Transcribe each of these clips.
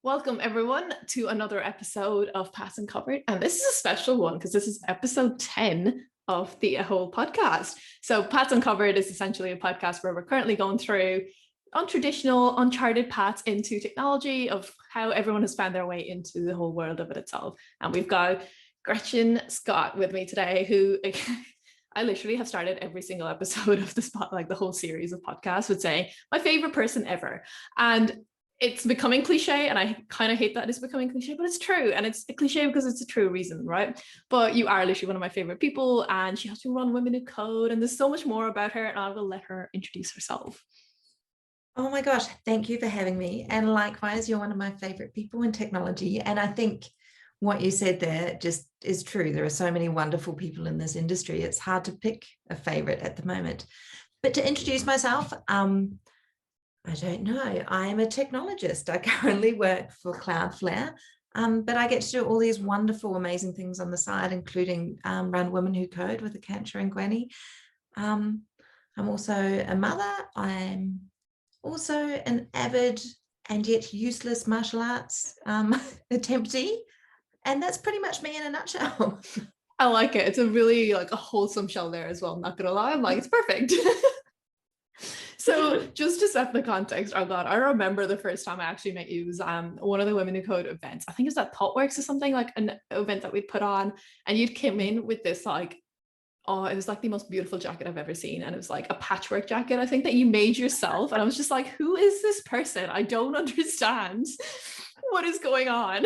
Welcome everyone to another episode of Pass and Covered, and this is a special one because this is episode 10 of the whole podcast. So Pass and Covered is essentially a podcast where we're currently going through untraditional, uncharted paths into technology of how everyone has found their way into the whole world of it itself. And we've got Gretchen Scott with me today, who I literally have started every single episode of the spot, like the whole series of podcasts, with saying my favorite person ever. And it's becoming cliche, and I kind of hate that it's becoming cliche, but it's true. And it's a cliche because it's a true reason, right? But you are literally one of my favorite people, and she has to run Women Who Code, and there's so much more about her, and I will let her introduce herself. Oh my gosh, thank you for having me. And likewise, you're one of my favorite people in technology. And I think what you said there just is true. There are so many wonderful people in this industry. It's hard to pick a favorite at the moment. But to introduce myself, I don't know. I'm a technologist. I currently work for Cloudflare, but I get to do all these wonderful, amazing things on the side, including run Women Who Code with Akansha and Gwenny. I'm also a mother. I'm also an avid and yet useless martial arts attemptee. And that's pretty much me in a nutshell. I like it. It's a really like a wholesome shell there as well. I'm not gonna lie. I'm like, it's perfect. So just to set the context, oh God, I remember the first time I actually met you was one of the Women Who Code events. I think it's at ThoughtWorks or something, like an event that we'd put on, and you'd come in with this like, oh, it was like the most beautiful jacket I've ever seen. And it was like a patchwork jacket, I think, that you made yourself. And I was just like, who is this person? I don't understand what is going on.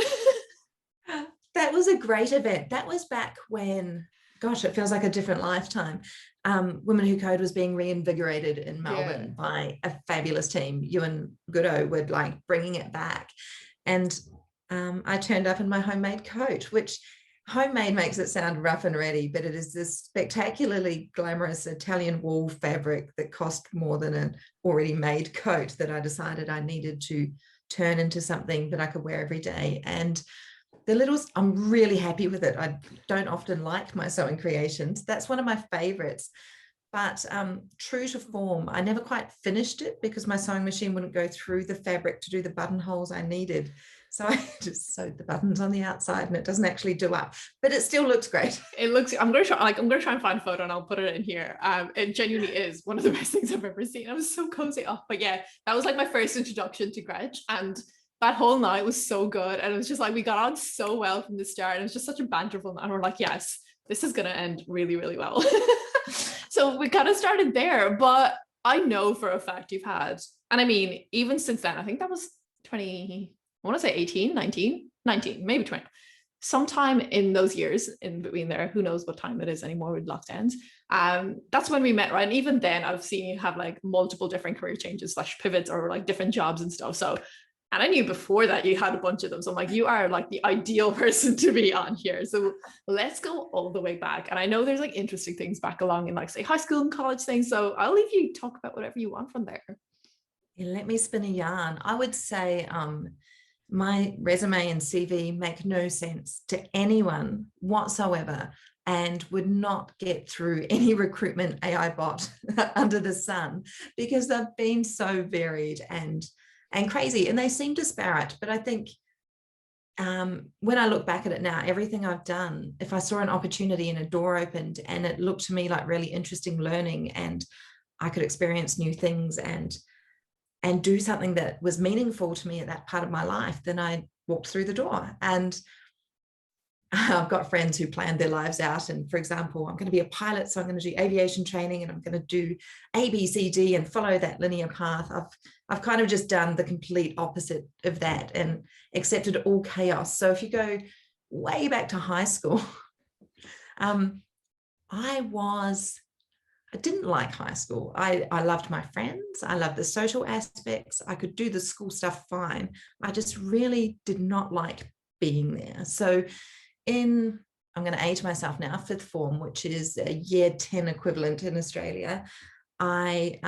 That was a great event. That was back when, gosh, it feels like a different lifetime. Women Who Code was being reinvigorated in Melbourne by a fabulous team. You and Goodo were like bringing it back. And I turned up in my homemade coat, which homemade makes it sound rough and ready, but it is this spectacularly glamorous Italian wool fabric that cost more than an already made coat that I decided I needed to turn into something that I could wear every day. And I'm really happy with it. I don't often like my sewing creations. That's one of my favorites. But true to form, I never quite finished it because my sewing machine wouldn't go through the fabric to do the buttonholes I needed. So I just sewed the buttons on the outside, and it doesn't actually do up, but it still looks great. It looks, I'm gonna try and find a photo and I'll put it in here. It genuinely is one of the best things I've ever seen. I was so cozy. Oh, but yeah, that was like my first introduction to Gretch, and that whole night was so good. And it was just like, we got on so well from the start. And it was just such a banterful night. And we're like, yes, this is going to end really, really well. So we kind of started there, but I know for a fact you've had, and I mean, even since then, I think that was 20, I want to say 18, 19, maybe 20. Sometime in those years in between there, who knows what time it is anymore with lockdowns. That's when we met, right? And even then I've seen you have like multiple different career changes / pivots or like different jobs and stuff. So, and I knew before that you had a bunch of them. So I'm like, you are like the ideal person to be on here. So let's go all the way back. And I know there's like interesting things back along in like say high school and college things. So I'll leave you talk about whatever you want from there. Yeah, let me spin a yarn. I would say my resume and CV make no sense to anyone whatsoever and would not get through any recruitment AI bot under the sun because they've been so varied and crazy, and they seem disparate. But I think when I look back at it now, everything I've done, if I saw an opportunity and a door opened and it looked to me like really interesting learning and I could experience new things and do something that was meaningful to me at that part of my life, then I walked through the door. And I've got friends who planned their lives out. And for example, I'm going to be a pilot, so I'm going to do aviation training and I'm going to do A, B, C, D and follow that linear path. I've kind of just done the complete opposite of that and accepted all chaos. So if you go way back to high school, I didn't like high school. I loved my friends. I loved the social aspects. I could do the school stuff fine. I just really did not like being there. So I'm going to age myself now, fifth form, which is a year 10 equivalent in Australia, I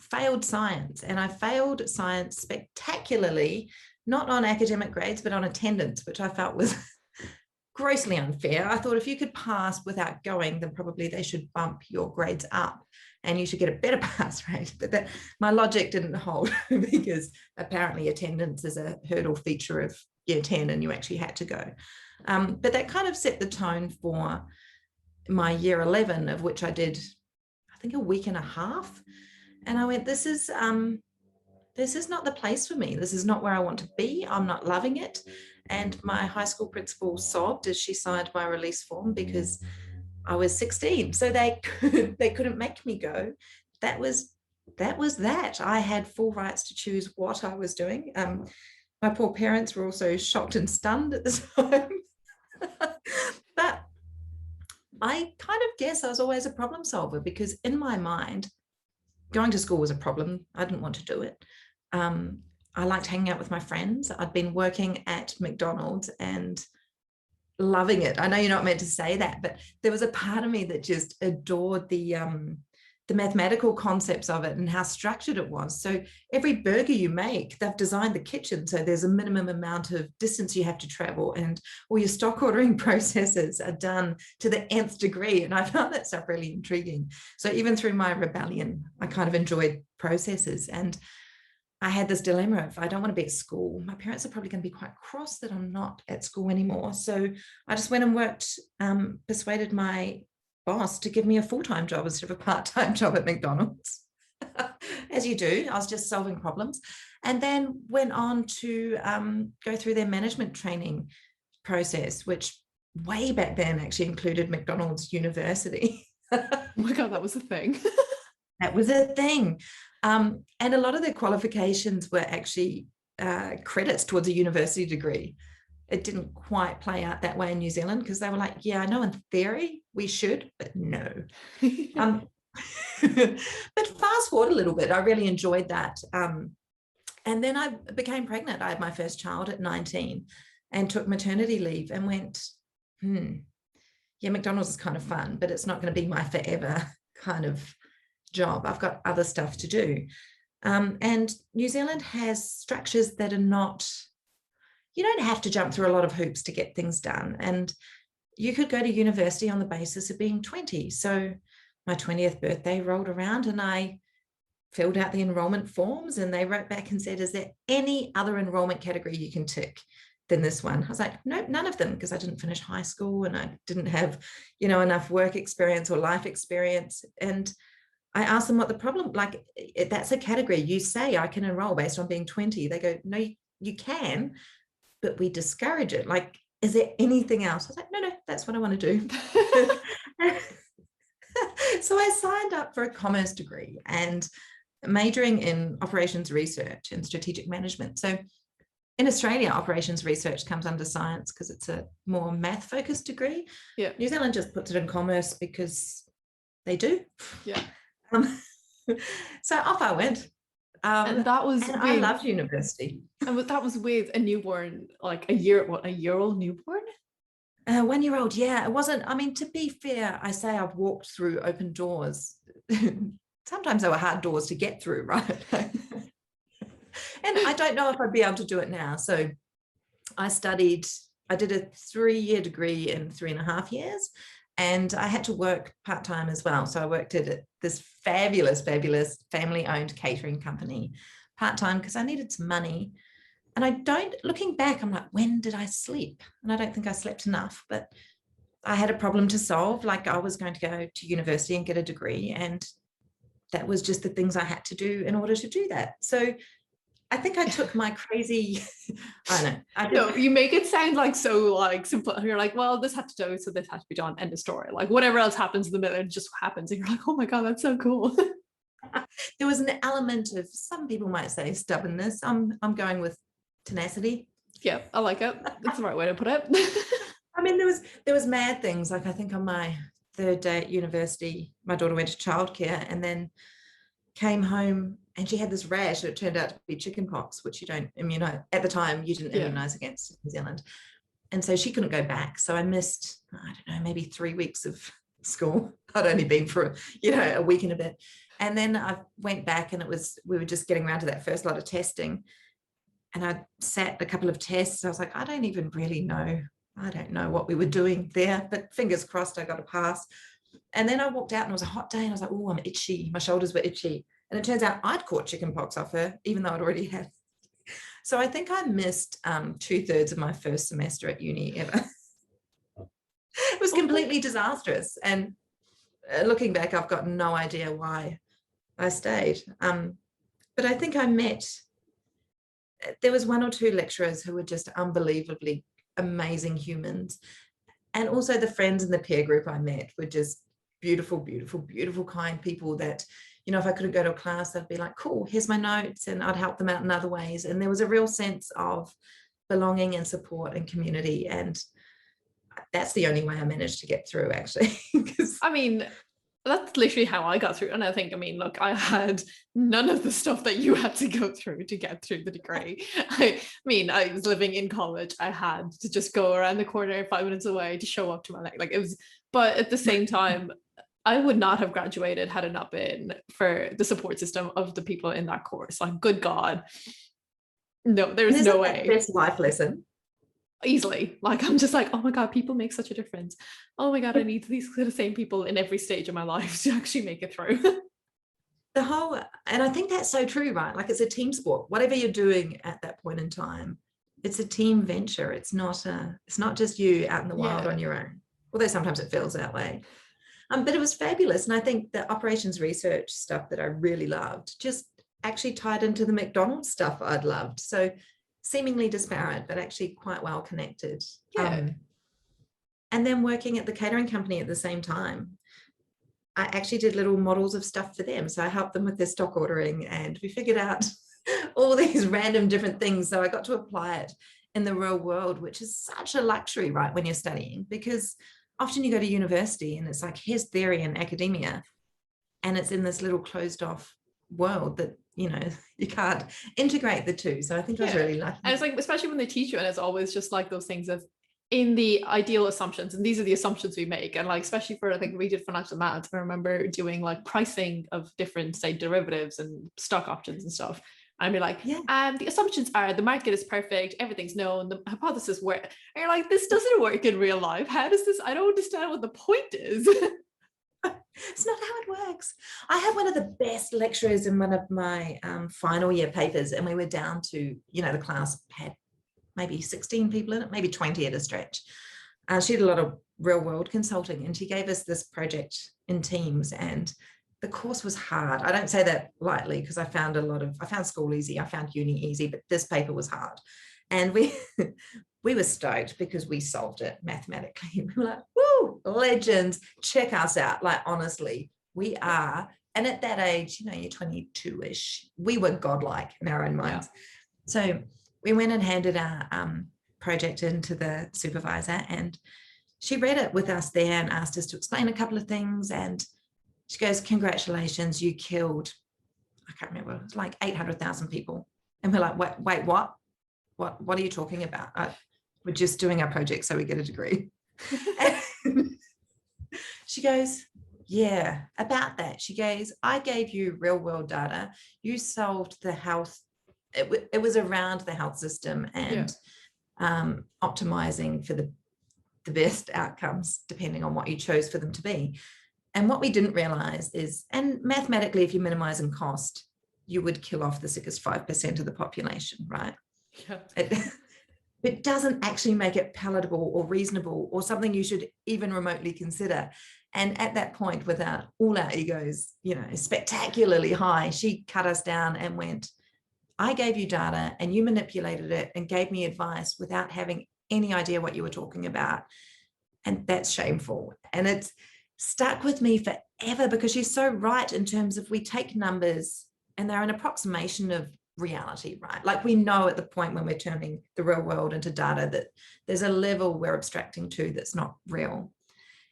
failed science, and I failed science spectacularly, not on academic grades, but on attendance, which I felt was grossly unfair. I thought if you could pass without going, then probably they should bump your grades up and you should get a better pass rate. But my logic didn't hold because apparently attendance is a hurdle feature of year 10 and you actually had to go. But that kind of set the tone for my year 11, of which I did, I think, a week and a half. And I went, this is not the place for me. This is not where I want to be. I'm not loving it. And my high school principal sobbed as she signed my release form because I was 16. So they couldn't make me go. That was that. I had full rights to choose what I was doing. My poor parents were also shocked and stunned at the time. But I kind of guess I was always a problem solver, because in my mind, going to school was a problem. I didn't want to do it. I liked hanging out with my friends. I'd been working at McDonald's and loving it. I know you're not meant to say that, but there was a part of me that just adored the mathematical concepts of it and how structured it was. So every burger you make, they've designed the kitchen so there's a minimum amount of distance you have to travel, and all your stock ordering processes are done to the nth degree. And I found that stuff really intriguing. So even through my rebellion, I kind of enjoyed processes. And I had this dilemma of, I don't want to be at school. My parents are probably going to be quite cross that I'm not at school anymore. So I just went and worked, persuaded my boss to give me a full-time job instead of a part-time job at McDonald's. As you do, I was just solving problems. And then went on to go through their management training process, which way back then actually included McDonald's University. Oh my God, that was a thing. That was a thing. And a lot of their qualifications were actually credits towards a university degree. It didn't quite play out that way in New Zealand, because they were like, yeah, I know in theory we should, but no. But fast forward a little bit, I really enjoyed that. And then I became pregnant. I had my first child at 19 and took maternity leave and went, yeah, McDonald's is kind of fun, but it's not going to be my forever kind of job. I've got other stuff to do. And New Zealand has structures that are not, you don't have to jump through a lot of hoops to get things done. And you could go to university on the basis of being 20. So my 20th birthday rolled around and I filled out the enrollment forms, and they wrote back and said, is there any other enrollment category you can tick than this one? I was like, nope, none of them, because I didn't finish high school and I didn't have, enough work experience or life experience. And I asked them what the problem, like, that's a category. You say I can enroll based on being 20. They go, no, you can, but we discourage it. Like, is there anything else? I was like, no, that's what I want to do. So I signed up for a commerce degree and majoring in operations research and strategic management. So in Australia, operations research comes under science because it's a more math focused degree. Yeah. New Zealand just puts it in commerce because they do. Yeah. So off I went. And that was and I loved university. And that was with a newborn, like a year-old newborn? 1-year-old, yeah. It wasn't, I mean, to be fair, I say I've walked through open doors. Sometimes they were hard doors to get through, right? And I don't know if I'd be able to do it now. So I did a 3-year degree in 3.5 years. And I had to work part-time as well. So I worked at this fabulous family-owned catering company part-time because I needed some money. And looking back, I'm like, when did I sleep? And I don't think I slept enough, but I had a problem to solve. Like, I was going to go to university and get a degree, and that was just the things I had to do in order to do that. So I think I took my crazy, I don't know. No, you make it sound like so like simple. You're like, well, this had to do, so this had to be done, end of story. Like whatever else happens in the middle, it just happens. And you're like, oh my God, that's so cool. There was an element of, some people might say, stubbornness. I'm going with tenacity. Yeah, I like it. That's the right way to put it. I mean, there was mad things. Like, I think on my 3rd day at university, my daughter went to childcare and then came home and she had this rash that turned out to be chickenpox, which you don't immunize at the time. You didn't immunize against in New Zealand, and so she couldn't go back. So I missed, I don't know, maybe 3 weeks of school. I'd only been for a week and a bit, and then I went back, and we were just getting around to that first lot of testing, and I sat a couple of tests. I was like, I don't even really know. I don't know what we were doing there, but fingers crossed I got a pass. And then I walked out and it was a hot day and I was like, oh, I'm itchy. My shoulders were itchy. And it turns out I'd caught chickenpox off her, even though I'd already had. So I think I missed 2/3 of my first semester at uni ever. It was completely disastrous. And looking back, I've got no idea why I stayed. But I think there was 1 or 2 lecturers who were just unbelievably amazing humans. And also the friends in the peer group I met were just beautiful, beautiful, beautiful, kind people that, you know, if I couldn't go to a class, I'd be like, cool, here's my notes, and I'd help them out in other ways. And there was a real sense of belonging and support and community. And that's the only way I managed to get through, actually. I mean, that's literally how I got through. And I think, I mean, look, I had none of the stuff that you had to go through to get through the degree. I mean, I was living in college. I had to just go around the corner 5 minutes away to show up to my like it was, but at the same time, I would not have graduated had it not been for the support system of the people in that course. Like, good God. No, there's no way. Best life lesson. Easily. Like, I'm just like, oh my God, people make such a difference. Oh my God, I need these the same people in every stage of my life to actually make it through. And I think that's so true, right? Like, it's a team sport. Whatever you're doing at that point in time, it's a team venture. It's not just you out in the wild on your own. Although sometimes it feels that way. But it was fabulous. And I think the operations research stuff that I really loved just actually tied into the McDonald's stuff I'd loved. So seemingly disparate, but actually quite well connected. Yeah. And then working at the catering company at the same time, I actually did little models of stuff for them. So I helped them with their stock ordering, and we figured out all these random different things. So I got to apply it in the real world, which is such a luxury, right, when you're studying, because often you go to university and it's like, here's theory and academia, and it's in this little closed off world that, you know, you can't integrate the two. So I think I was really lucky. And it's like, especially when they teach you, and it's always just like those things of in the ideal assumptions, and these are the assumptions we make. And like, especially for, I think we did financial maths, I remember doing like pricing of different, say, derivatives and stock options and stuff. I'd be like, the assumptions are the market is perfect, everything's known, the hypothesis works. And you're like, this doesn't work in real life. How does this? I don't understand what the point is. It's not how it works. I had one of the best lecturers in one of my final year papers, and we were down to, you know, the class had maybe 16 people in it, maybe 20 at a stretch. She did a lot of real world consulting, and she gave us this project in teams, and the course was hard. I don't say that lightly, because I found school easy, I found uni easy, but this paper was hard. And we were stoked because we solved it mathematically. We were like, woo, legends, check us out. Like, honestly, we are. And at that age, you know, you're 22-ish, we were godlike in our own minds. So we went and handed our project in to the supervisor, and she read it with us there and asked us to explain a couple of things. And she goes, congratulations, you killed, I can't remember, it was like 800,000 people. And we're like, wait, what? What are you talking about? We're just doing our project so we get a degree. And she goes, yeah, about that. She goes, I gave you real world data. You solved the health. It was around the health system and optimizing for the best outcomes, depending on what you chose for them to be. And what we didn't realize is, and mathematically, if you're minimizing cost, you would kill off the sickest 5% of the population, right? Yeah. It doesn't actually make it palatable or reasonable or something you should even remotely consider. And at that point, with all our egos, you know, spectacularly high, she cut us down and went, I gave you data and you manipulated it and gave me advice without having any idea what you were talking about. And that's shameful. And it's stuck with me forever, because she's so right in terms of, we take numbers and they're an approximation of reality, right? Like, we know at the point when we're turning the real world into data that there's a level we're abstracting to that's not real.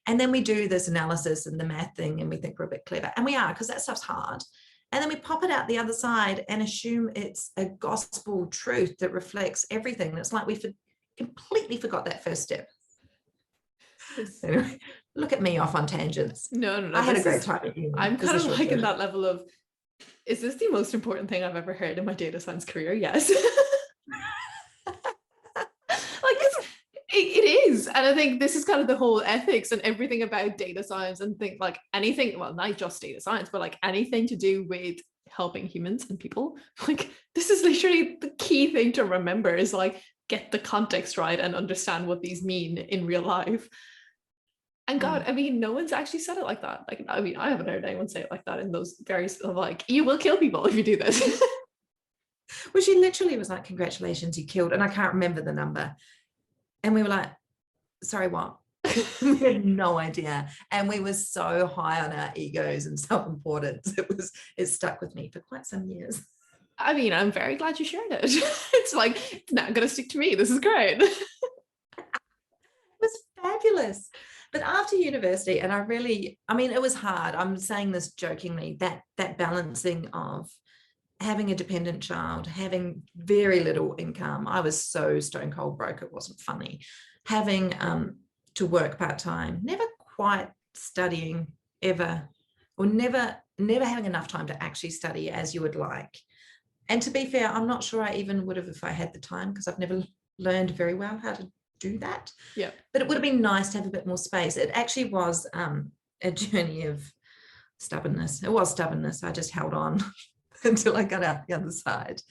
And then we do this analysis and the math thing, and we think we're a bit clever, and we are, because that stuff's hard. And then we pop it out the other side and assume it's a gospel truth that reflects everything. And it's like we completely forgot that first step. Anyway, look at me off on tangents. No. I had a great time at uni. I'm kind of like in that level of, is this the most important thing I've ever heard in my data science career? Yes. Like, It is. And I think this is kind of the whole ethics and everything about data science, and think like anything, well, not just data science, but like anything to do with helping humans and people. Like this is literally the key thing to remember, is like get the context right and understand what these mean in real life. And God, I mean, no one's actually said it like that. Like, I mean, I haven't heard anyone say it like that in those various, like, you will kill people if you do this. Well, she literally was like, congratulations, you killed. And I can't remember the number. And we were like, sorry, what? We had no idea. And we were so high on our egos and self-importance. It stuck with me for quite some years. I mean, I'm very glad you shared it. It's like, it's not going to stick to me. This is great. It was fabulous. But after university, and I mean, it was hard. I'm saying this jokingly, that balancing of having a dependent child, having very little income. I was so stone cold broke, it wasn't funny. Having to work part-time, never quite studying ever, or never having enough time to actually study as you would like. And to be fair, I'm not sure I even would have if I had the time, because I've never learned very well how to do that. Yeah. But it would have been nice to have a bit more space. It actually was a journey of stubbornness. It was stubbornness. I just held on until I got out the other side.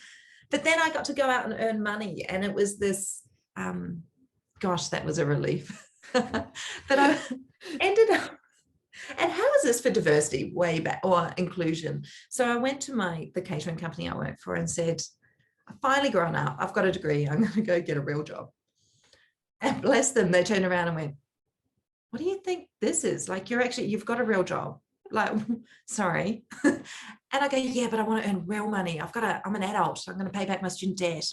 But then I got to go out and earn money, and it was this, gosh, that was a relief. But I ended up, and how is this for diversity way back, or inclusion? So I went to the catering company I work for and said, I've finally grown up, I've got a degree, I'm going to go get a real job. And bless them, they turned around and went, what do you think this is? Like, you've got a real job. Like, sorry. And I go, yeah, but I want to earn real money. I'm an adult. So I'm going to pay back my student debt.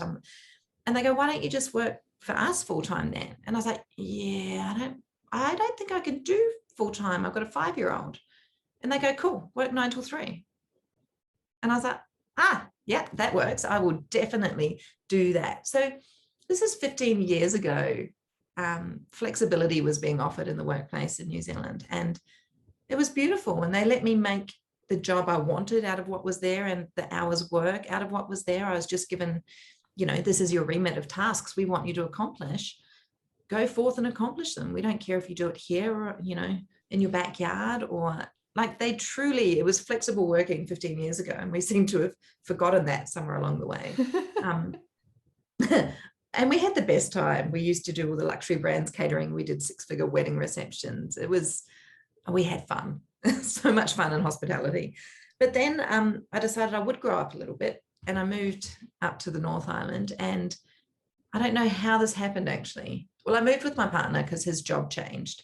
And they go, why don't you just work for us full time then? And I was like, yeah, I don't think I can do full time. I've got a 5-year-old. And they go, cool, work 9 till 3. And I was like, yeah, that works. I will definitely do that. So this is 15 years ago. Flexibility was being offered in the workplace in New Zealand, and it was beautiful. And they let me make the job I wanted out of what was there, and the hours work out of what was there. I was just given, this is your remit of tasks we want you to accomplish. Go forth and accomplish them. We don't care if you do it here or, in your backyard, or like it was flexible working 15 years ago. And we seem to have forgotten that somewhere along the way. And we had the best time. We used to do all the luxury brands catering. We did 6-figure wedding receptions. We had fun, so much fun in hospitality. But then I decided I would grow up a little bit, and I moved up to the North Island. And I don't know how this happened, actually. Well, I moved with my partner because his job changed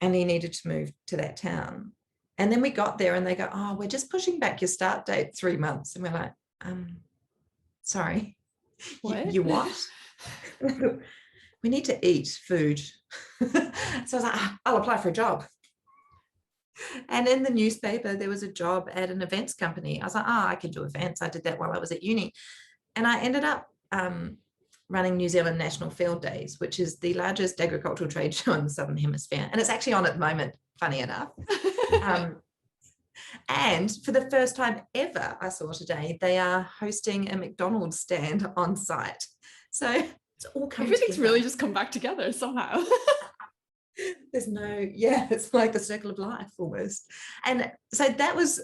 and he needed to move to that town. And then we got there and they go, oh, we're just pushing back your start date 3 months. And we're like, sorry, what? You what? We need to eat food. So I was like, I'll apply for a job. And in the newspaper, there was a job at an events company. I was like, I can do events. I did that while I was at uni. And I ended up running New Zealand National Field Days, which is the largest agricultural trade show in the Southern Hemisphere. And it's actually on at the moment, funny enough. And for the first time ever, I saw today, they are hosting a McDonald's stand on site. So it's all coming Everything's together. really just come back together somehow. It's like the circle of life almost. And so that was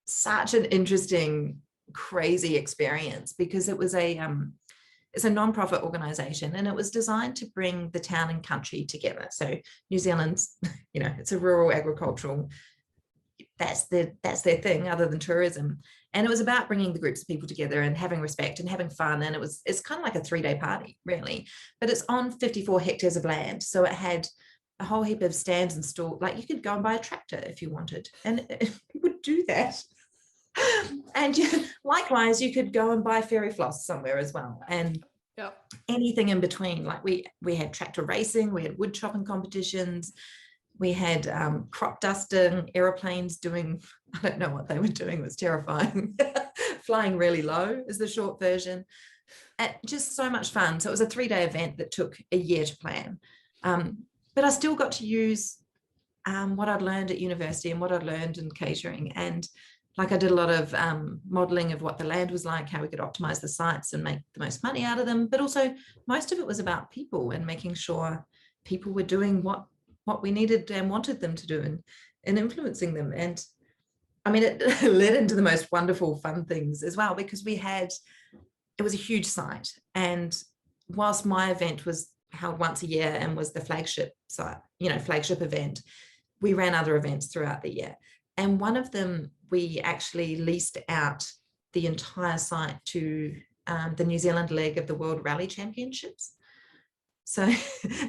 such an interesting, crazy experience, because it was it's a non-profit organization, and it was designed to bring the town and country together. So New Zealand's, it's a rural agricultural, that's their thing other than tourism. And it was about bringing the groups of people together and having respect and having fun. And it's kind of like a 3-day party, really, but it's on 54 hectares of land. So it had a whole heap of stands and stalls. Like, you could go and buy a tractor if you wanted, and you would do that. And likewise, you could go and buy fairy floss somewhere as well, and anything in between. Like we had tractor racing, we had wood chopping competitions, we had crop dusting, aeroplanes doing, I don't know what they were doing, it was terrifying. Flying really low is the short version. Just so much fun. So it was a 3-day event that took a year to plan. But I still got to use what I'd learned at university and what I'd learned in catering. And Like I did a lot of modeling of what the land was like, how we could optimize the sites and make the most money out of them. But also most of it was about people and making sure people were doing what we needed and wanted them to do, and influencing them. And I mean, it led into the most wonderful, fun things as well, because it was a huge site. And whilst my event was held once a year and was the flagship site, flagship event, we ran other events throughout the year. And one of them, we actually leased out the entire site to the New Zealand leg of the World Rally Championships. So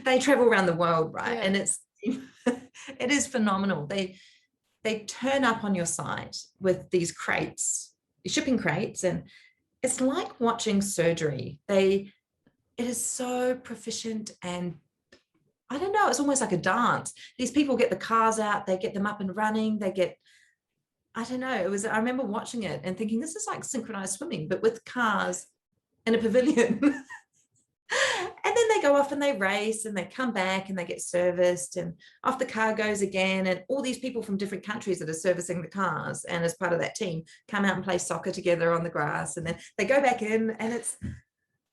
they travel around the world, right? Yeah. And it is phenomenal. They turn up on your site with these crates, shipping crates, and it's like watching surgery. It is so proficient, and I don't know, it's almost like a dance. These people get the cars out, they get them up and running, I don't know, I remember watching it and thinking, this is like synchronized swimming, but with cars in a pavilion. And then they go off and they race and they come back and they get serviced, and off the car goes again. And all these people from different countries that are servicing the cars and as part of that team come out and play soccer together on the grass. And then they go back in, and it's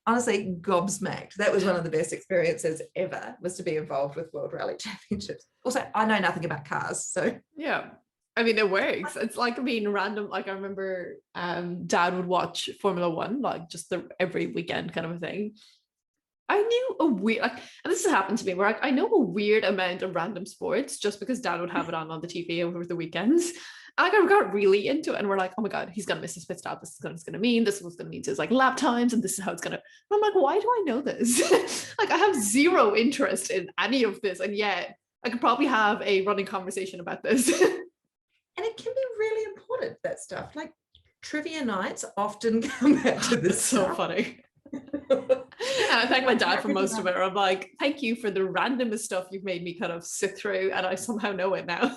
honestly gobsmacked. That was one of the best experiences ever, was to be involved with World Rally Championships. Also, I know nothing about cars, so. Yeah. I mean, it works. It's like being random. Like I remember Dad would watch Formula One, like just every weekend kind of a thing. I knew a weird, and this has happened to me, where I know a weird amount of random sports just because Dad would have it on the TV over the weekends. And I got really into it, and we're like, oh my God, he's going to miss his pit stop. This is what it's going to mean. This is what's going to mean to his lap times. And this is how it's going to, I'm like, why do I know this? Like, I have zero interest in any of this. And yet I could probably have a running conversation about this. And it can be really important, that stuff. Like trivia nights often come back to this. So funny. And I thank my dad for most of it. I'm like, thank you for the randomest stuff you've made me kind of sit through, and I somehow know it now.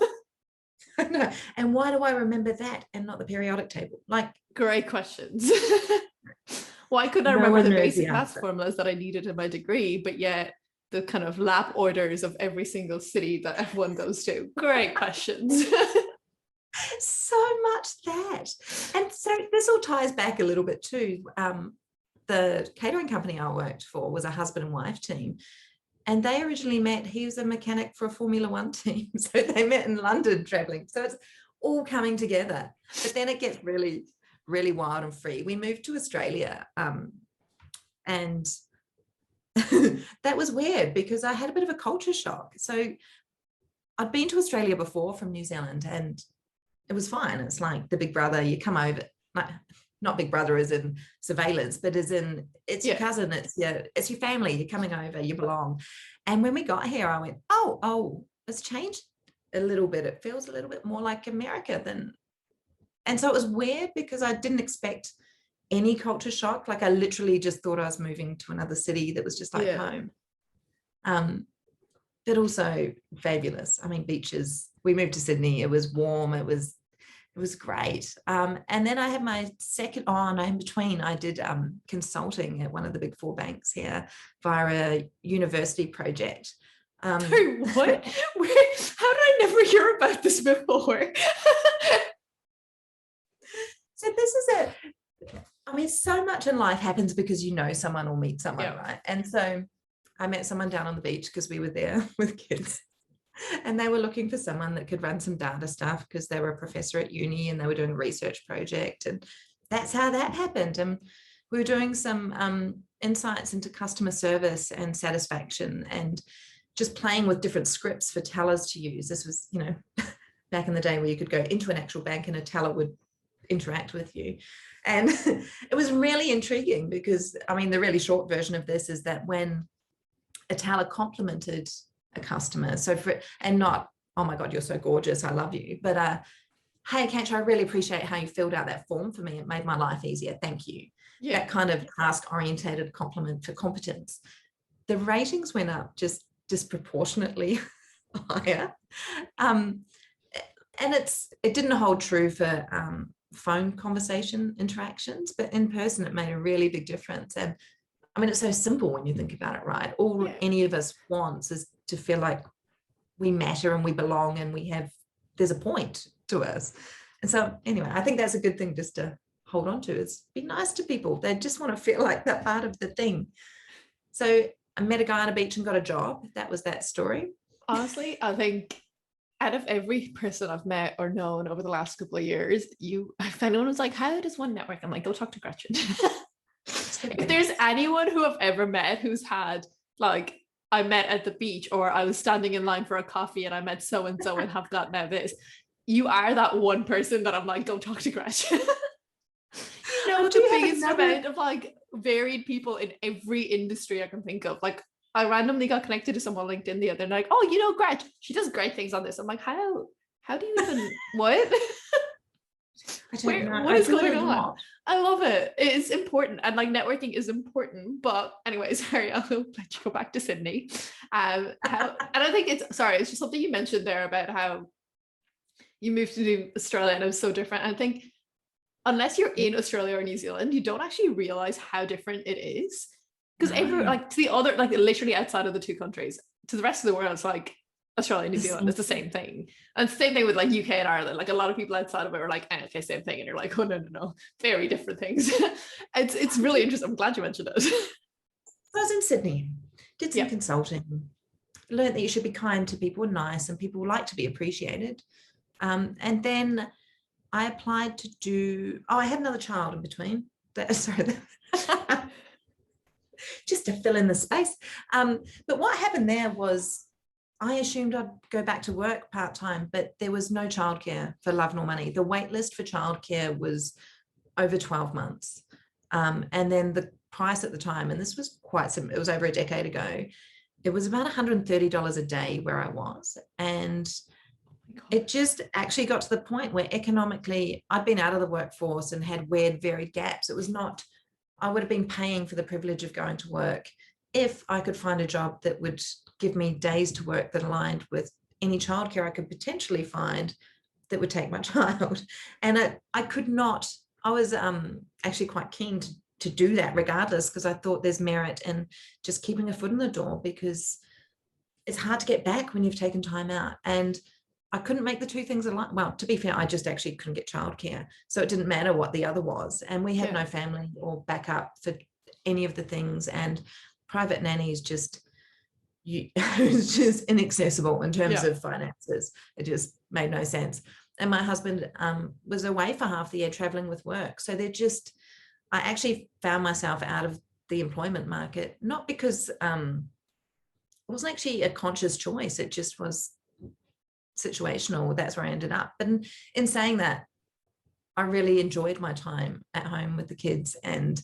I know. And why do I remember that and not the periodic table? Like, great questions. Why couldn't I remember the basic math formulas that I needed in my degree, but yet the kind of lap orders of every single city that F1 goes to? Great questions. So much that. And so this all ties back a little bit too. The catering company I worked for was a husband and wife team, and they originally met. He was a mechanic for a Formula One team, so they met in London traveling. So it's all coming together, but then it gets really, really wild and free. We moved to Australia, and that was weird because I had a bit of a culture shock. So I'd been to Australia before from New Zealand, and it was fine. It's like the Big Brother, you come over, like, not Big Brother as in surveillance, but as in it's your cousin, it's your family, you're coming over, you belong. And when we got here, I went, oh, it's changed a little bit. It feels a little bit more like America than. And so it was weird because I didn't expect any culture shock. Like I literally just thought I was moving to another city that was just like home. But also fabulous. I mean, beaches. We moved to Sydney. It was warm. It was great. And then I had my second in between, I did consulting at one of the big 4 banks here via a university project. What? How did I never hear about this before? So this is it. I mean, so much in life happens because you know someone or meet someone, right? And so I met someone down on the beach because we were there with kids. And they were looking for someone that could run some data stuff because they were a professor at uni and they were doing a research project. And that's how that happened. And we were doing some insights into customer service and satisfaction and just playing with different scripts for tellers to use. This was, back in the day where you could go into an actual bank and a teller would interact with you. And it was really intriguing because, I mean, the really short version of this is that when a teller complimented a customer, and not, oh my God, you're so gorgeous, I love you, but hey, Kanch, I really appreciate how you filled out that form for me. It made my life easier. Thank you. Yeah. That kind of task-orientated compliment for competence. The ratings went up just disproportionately higher. And it didn't hold true for phone conversation interactions, but in person, it made a really big difference. And I mean, it's so simple when you think about it, right? All any of us wants is to feel like we matter and we belong and there's a point to us. And so anyway, I think that's a good thing just to hold on to, is be nice to people. They just want to feel like they're part of the thing. So I met a guy on a beach and got a job. That was that story. Honestly, I think out of every person I've met or known over the last couple of years, if anyone was like, how does one network? I'm like, go talk to Gretchen. If there's anyone who I've ever met who's had, like, I met at the beach, or I was standing in line for a coffee and I met so-and-so and have that now this, you are that one person that I'm like, go talk to Gretchen. You know, the biggest amount of like varied people in every industry I can think of. Like, I randomly got connected to someone on LinkedIn the other night. Oh, you know, Gretch, she does great things on this. I'm like, how do you even, what? What is going on? I love it. It's important. And like networking is important. But anyway, sorry, I'll let you go back to Sydney. And I think it's just something you mentioned there about how you moved to Australia and it was so different. I think unless you're in Australia or New Zealand, you don't actually realize how different it is. Because like to the other, like literally outside of the two countries, to the rest of the world, it's like Australia and New Zealand, it's the same thing. And same thing with like UK and Ireland. Like a lot of people outside of it are like, okay, same thing. And you're like, oh no, very different things. It's really interesting. I'm glad you mentioned it. I was in Sydney, did some consulting, learned that you should be kind to people, nice, and people like to be appreciated. And then I applied to do, I had another child in between. Just to fill in the space. But what happened there was I assumed I'd go back to work part-time, but there was no childcare for love nor money. The wait list for childcare was over 12 months. And then the price at the time, and this was it was over a decade ago, it was about $130 a day where I was. And it just actually got to the point where economically I'd been out of the workforce and had weird varied gaps. It was not, I would have been paying for the privilege of going to work if I could find a job that would give me days to work that aligned with any childcare I could potentially find that would take my child. And I could not, I was actually quite keen to do that regardless, because I thought there's merit in just keeping a foot in the door, because it's hard to get back when you've taken time out. And I couldn't make the two things alike. Well, to be fair, I just actually couldn't get childcare. So it didn't matter what the other was. And we had no family or backup for any of the things. And private nannies just, it was just inaccessible in terms of finances. It just made no sense. And my husband was away for half the year traveling with work. So I actually found myself out of the employment market, not because it wasn't actually a conscious choice. It just was situational. That's where I ended up. But in saying that, I really enjoyed my time at home with the kids. And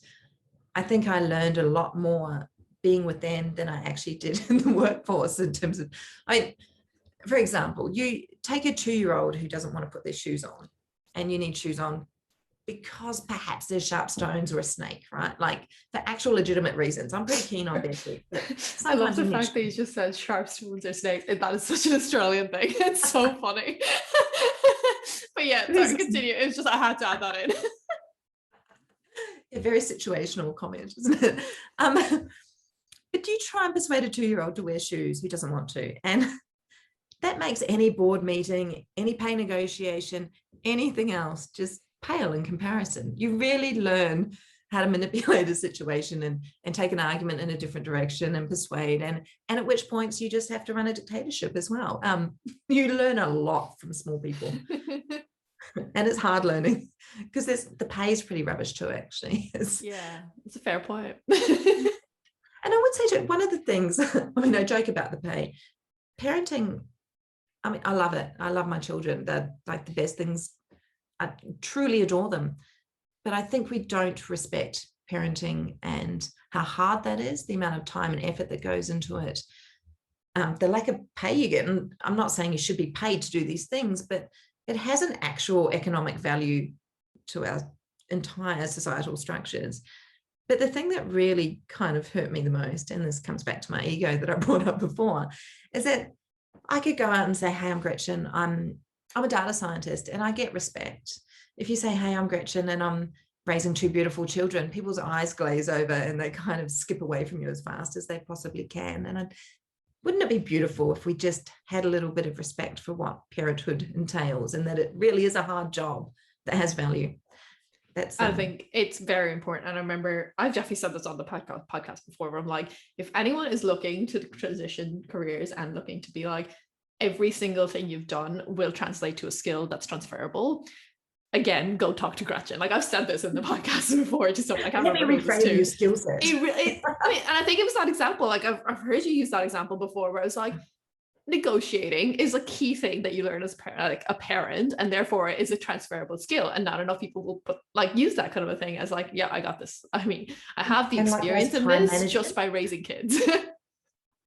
I think I learned a lot more being with them than I actually did in the workforce, in terms of, for example, you take a 2-year-old who doesn't want to put their shoes on, and you need shoes on because perhaps there's sharp stones or a snake, right? Like for actual legitimate reasons. I'm pretty keen on barefoot. I love the fact that you just said sharp stones or snakes. That is such an Australian thing. It's so funny. But yeah, sorry, continue. It's just I had to add that in. A very situational comment, isn't it? But do you try and persuade a 2-year-old to wear shoes who doesn't want to? And that makes any board meeting, any pay negotiation, anything else just pale in comparison. You really learn how to manipulate a situation and take an argument in a different direction and persuade, and at which points you just have to run a dictatorship as well. You learn a lot from small people. And it's hard learning, because the pay is pretty rubbish too, actually. It's a fair point. And I would say one of the things, I joke about the pay. Parenting, I love it. I love my children. They're like the best things. I truly adore them. But I think we don't respect parenting and how hard that is, the amount of time and effort that goes into it, the lack of pay you get. And I'm not saying you should be paid to do these things, but it has an actual economic value to our entire societal structures. But the thing that really kind of hurt me the most, and this comes back to my ego that I brought up before, is that I could go out and say, hey, I'm Gretchen. I'm a data scientist, and I get respect. If you say, hey, I'm Gretchen and I'm raising 2 beautiful children, people's eyes glaze over and they kind of skip away from you as fast as they possibly can. And wouldn't it be beautiful if we just had a little bit of respect for what parenthood entails, and that it really is a hard job that has value? That's I think it's very important. And I remember I've definitely said this on the podcast before, where I'm like, if anyone is looking to transition careers and looking to be like, every single thing you've done will translate to a skill that's transferable, again, go talk to Gretchen. Like I've said this in the podcast before, just so I can't remember who this your skill set. I mean, and I think it was that example. Like I've heard you use that example before, where it's like, negotiating is a key thing that you learn as like a parent, and therefore it is a transferable skill, and not enough people will use that kind of a thing as like, yeah, I got this. I mean, I have the experience in this just by raising kids.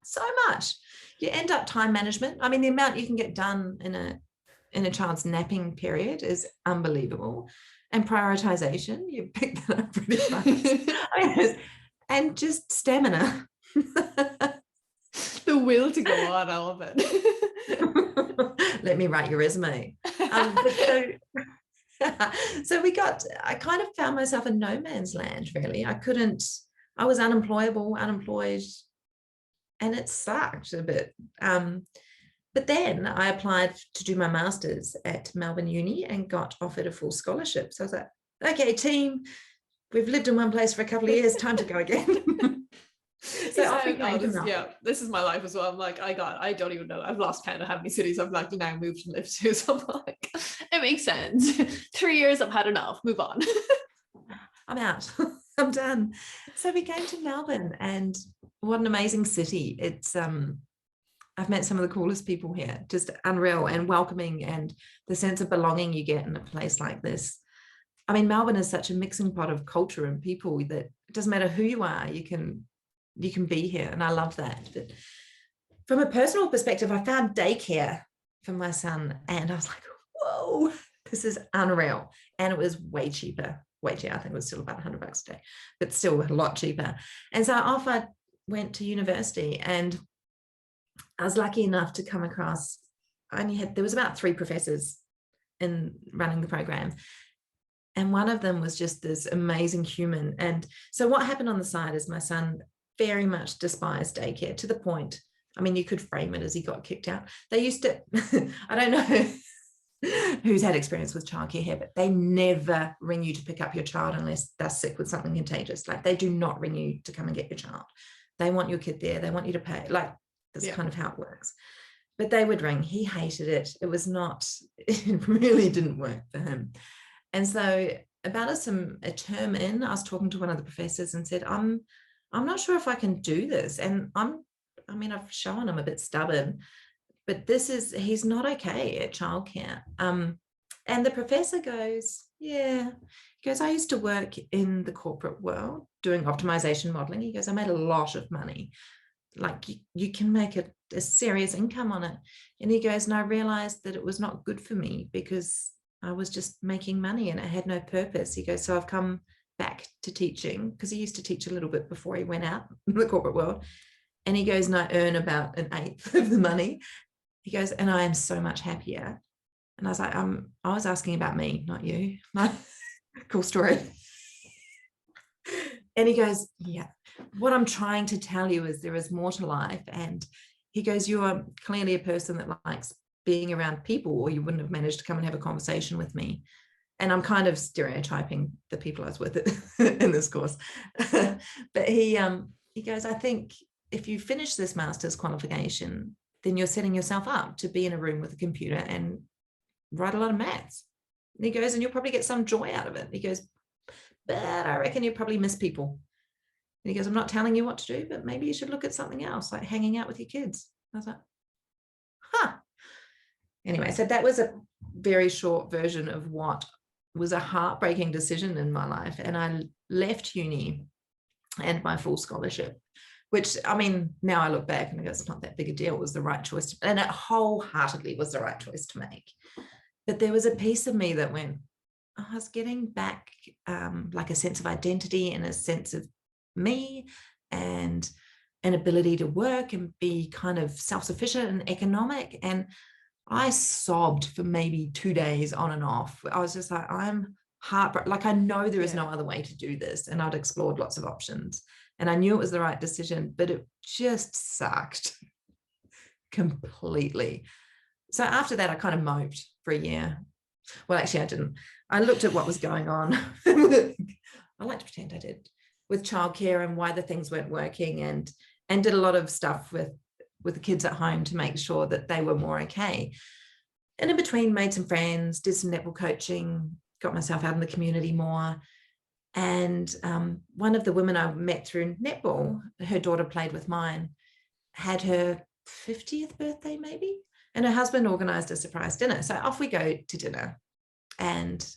So much. You end up time management. I mean, the amount you can get done in a child's napping period is unbelievable. And prioritization, you pick that up pretty fast. I mean, and just stamina. The will to go on, I love it. Let me write your resume. So I kind of found myself in no man's land, really. I was unemployed, and it sucked a bit. But then I applied to do my master's at Melbourne Uni and got offered a full scholarship. So I was like, okay, team, we've lived in one place for a couple of years, time to go again. So yeah, this is my life as well. I'm like, I don't even know. I've lost count of how many cities I've like now moved and lived to. So I'm like, it makes sense. 3 years, I've had enough. Move on. I'm out. I'm done. So we came to Melbourne, and what an amazing city. It's I've met some of the coolest people here, just unreal and welcoming, and the sense of belonging you get in a place like this. I mean, Melbourne is such a mixing pot of culture and people that it doesn't matter who you are, you can be here, and I love that. But from a personal perspective, I found daycare for my son, and I was like, whoa, this is unreal. And it was way cheaper. I think it was still about $100 a day, but still a lot cheaper. And so off I went to university, and I was lucky enough to come across, there was about 3 professors in running the program, and one of them was just this amazing human. And so what happened on the side is my son very much despised daycare, to the point, I mean, you could frame it as he got kicked out. They used to, I don't know who's had experience with childcare here, but they never ring you to pick up your child unless they're sick with something contagious. Like, they do not ring you to come and get your child. They want your kid there. They want you to pay. Like, that's kind of how it works. But they would ring. He hated it. It really didn't work for him. And so about a term in, I was talking to one of the professors and said, I'm not sure if I can do this. And I've shown I'm a bit stubborn, but he's not okay at childcare. And the professor goes, yeah. He goes, I used to work in the corporate world doing optimization modeling. He goes, I made a lot of money. Like, you can make a serious income on it. And he goes, and I realized that it was not good for me because I was just making money and it had no purpose. He goes, so I've come back to teaching, because he used to teach a little bit before he went out in the corporate world. And he goes, and I earn about 1/8 of the money. He goes, and I am so much happier. And I was like, I was asking about me, not you. Cool story. And he goes, yeah, what I'm trying to tell you is there is more to life. And he goes, you are clearly a person that likes being around people, or you wouldn't have managed to come and have a conversation with me. And I'm kind of stereotyping the people I was with in this course. But he goes, I think if you finish this master's qualification, then you're setting yourself up to be in a room with a computer and write a lot of maths. And he goes, and you'll probably get some joy out of it. He goes, but I reckon you'll probably miss people. And he goes, I'm not telling you what to do, but maybe you should look at something else, like hanging out with your kids. I was like, huh. Anyway, so that was a very short version of what was a heartbreaking decision in my life. And I left uni and my full scholarship, which, I mean, now I look back and I go, it's not that big a deal. It was the right choice. And it wholeheartedly was the right choice to make. But there was a piece of me that went, I was getting back like a sense of identity and a sense of me, and an ability to work and be kind of self-sufficient and economic. And I sobbed for maybe 2 days on and off. I was just like, I'm heartbroken. Like, I know there is no other way to do this. And I'd explored lots of options and I knew it was the right decision, but it just sucked. completely. So after that, I kind of moped for a year. Well, actually, I didn't. I looked at what was going on. I like to pretend I did, with childcare and why the things weren't working, and did a lot of stuff with the kids at home to make sure that they were more okay. And in between, made some friends, did some netball coaching, got myself out in the community more. And one of the women I met through netball, her daughter played with mine, had her 50th birthday maybe, and her husband organized a surprise dinner. So off we go to dinner. And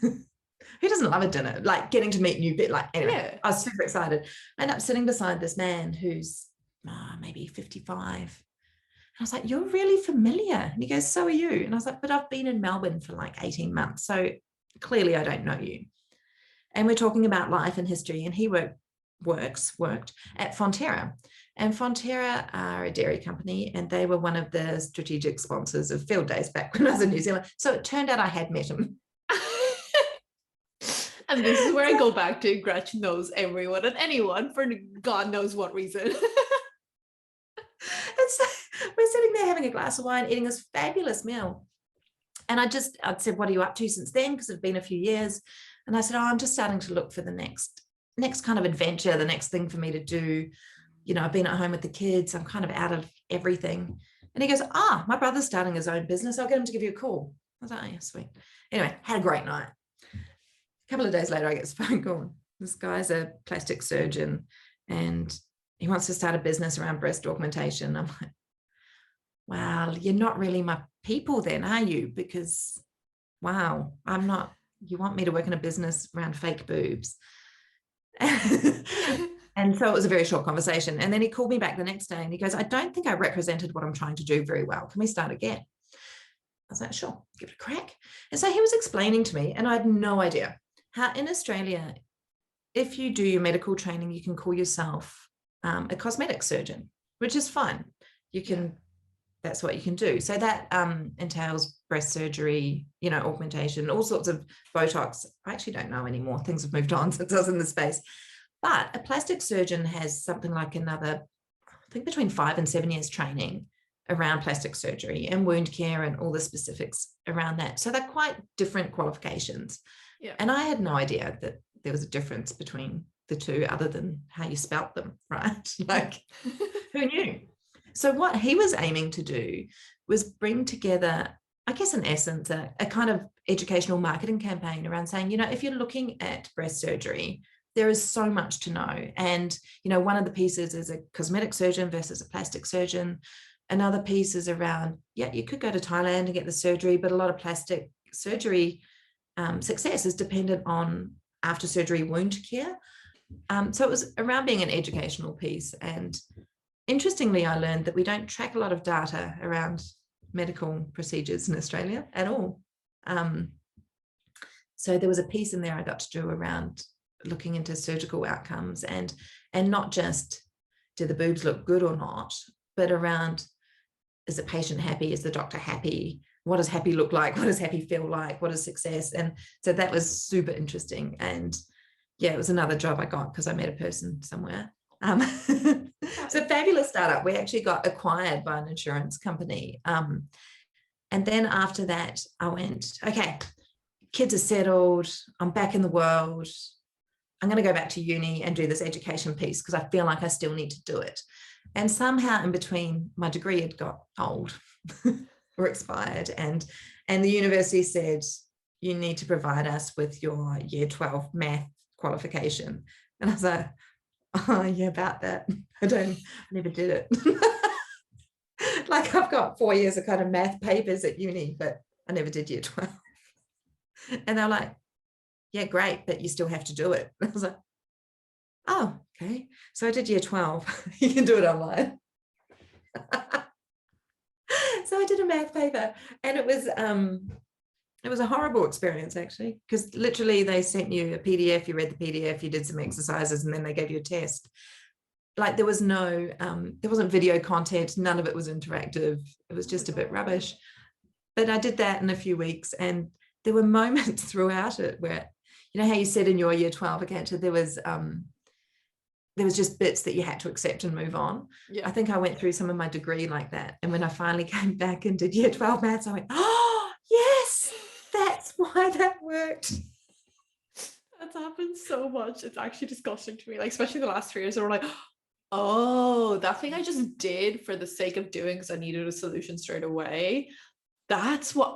who doesn't love a dinner? Like getting to meet new bit. Like anyway, yeah. I was super excited. I ended up sitting beside this man who's maybe 55. And I was like, "You're really familiar." And he goes, "So are you?" And I was like, "But I've been in Melbourne for like 18 months. So clearly I don't know you." And we're talking about life and history. And he worked at Fonterra. And Fonterra are a dairy company, and they were one of the strategic sponsors of field days back when I was in New Zealand. So it turned out I had met him. And this is where I go back to Gretchen knows everyone and anyone for God knows what reason. And so we're sitting there having a glass of wine, eating this fabulous meal. And I'd said, "What are you up to since then?" Because it'd been a few years. And I said, "Oh, I'm just starting to look for the next kind of adventure, the next thing for me to do. You know, I've been at home with the kids. I'm kind of out of everything." And he goes, "My brother's starting his own business. I'll get him to give you a call." I was like, "Oh, yeah, sweet." Anyway, had a great night. A couple of days later, I get this phone call. This guy's a plastic surgeon, and he wants to start a business around breast augmentation. I'm like, "Wow, you're not really my people then, are you? Because, wow, I'm not, you want me to work in a business around fake boobs." And so it was a very short conversation. And then he called me back the next day and he goes, "I don't think I represented what I'm trying to do very well. Can we start again?" I was like, "Sure, give it a crack." And so he was explaining to me, and I had no idea how in Australia, if you do your medical training, you can call yourself a cosmetic surgeon, which is fine. You can, that's what you can do. So that entails breast surgery, you know, augmentation, all sorts of Botox. I actually don't know anymore. Things have moved on since I was in the space. But a plastic surgeon has something like another, I think between 5 and 7 years training around plastic surgery and wound care and all the specifics around that. So they're quite different qualifications. Yeah. And I had no idea that there was a difference between the two other than how you spelt them, right? Like, who knew? So what he was aiming to do was bring together, I guess in essence, a kind of educational marketing campaign around saying, you know, if you're looking at breast surgery, there is so much to know. And, you know, one of the pieces is a cosmetic surgeon versus a plastic surgeon. Another piece is around, you could go to Thailand and get the surgery, but a lot of plastic surgery success is dependent on after surgery wound care. So it was around being an educational piece. And interestingly, I learned that we don't track a lot of data around medical procedures in Australia at all. So there was a piece in there I got to do around looking into surgical outcomes and not just do the boobs look good or not, but around, is the patient happy? Is the doctor happy? What does happy look like? What does happy feel like? What is success? And so that was super interesting. And yeah, it was another job I got because I met a person somewhere. So fabulous startup. We actually got acquired by an insurance company. And then after that, I went, okay, kids are settled. I'm back in the world. I'm going to go back to uni and do this education piece because I feel like I still need to do it. And somehow in between, my degree had got old or expired. And the university said, you need to provide us with your year 12 math qualification. And I was like, oh, yeah, about that. I never did it. Like I've got 4 years of kind of math papers at uni, but I never did year 12. And they're like, yeah, great, but you still have to do it. And I was like, oh, okay. So I did year 12. You can do it online. So I did a math paper, and it was a horrible experience actually, because literally they sent you a PDF, you read the PDF, you did some exercises, and then they gave you a test. Like there was no, there wasn't video content, none of it was interactive. It was just a bit rubbish. But I did that in a few weeks, and there were moments throughout it where, you know how you said in your year 12 encounter, there was there was just bits that you had to accept and move on. Yeah. I think I went through some of my degree like that. And when I finally came back and did year 12 maths, I went, oh, yes, that's why that worked. That's happened so much. It's actually disgusting to me, like, especially the last 3 years, where we're like, oh, that thing I just did for the sake of doing because I needed a solution straight away. That's what,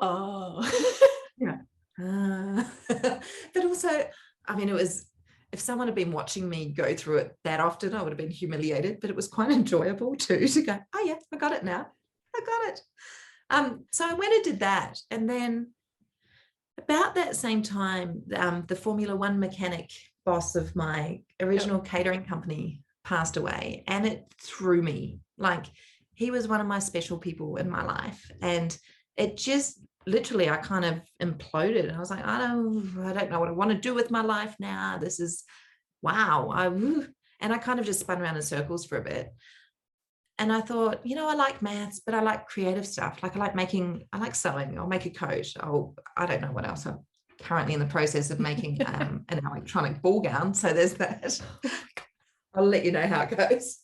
Yeah. But also, I mean, it was, if someone had been watching me go through it that often, I would have been humiliated, but it was quite enjoyable too, to go, oh yeah, I got it now. I got it. So I went and did that. And then about that same time, the Formula One mechanic boss of my original catering company passed away, and it threw me. Like, he was one of my special people in my life, and it just literally, I kind of imploded, and I was like, I don't know what I want to do with my life now. This is, wow. And I kind of just spun around in circles for a bit. And I thought, I like maths, but I like creative stuff. Like, I like sewing. I'll make a coat. I don't know what else. I'm currently in the process of making an electronic ball gown. So there's that. I'll let you know how it goes.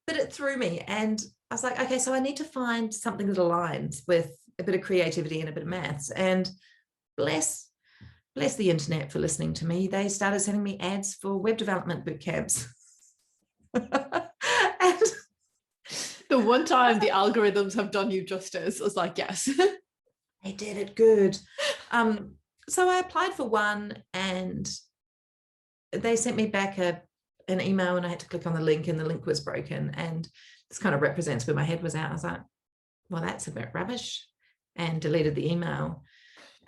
But it threw me, and I was like, okay, so I need to find something that aligns with a bit of creativity and a bit of maths. And bless the internet for listening to me. They started sending me ads for web development boot camps. And the one time the algorithms have done you justice, I was like, yes. They did it good. So I applied for one, and they sent me back an email, and I had to click on the link, and the link was broken. And this kind of represents where my head was at. I was like, well, that's a bit rubbish, and deleted the email.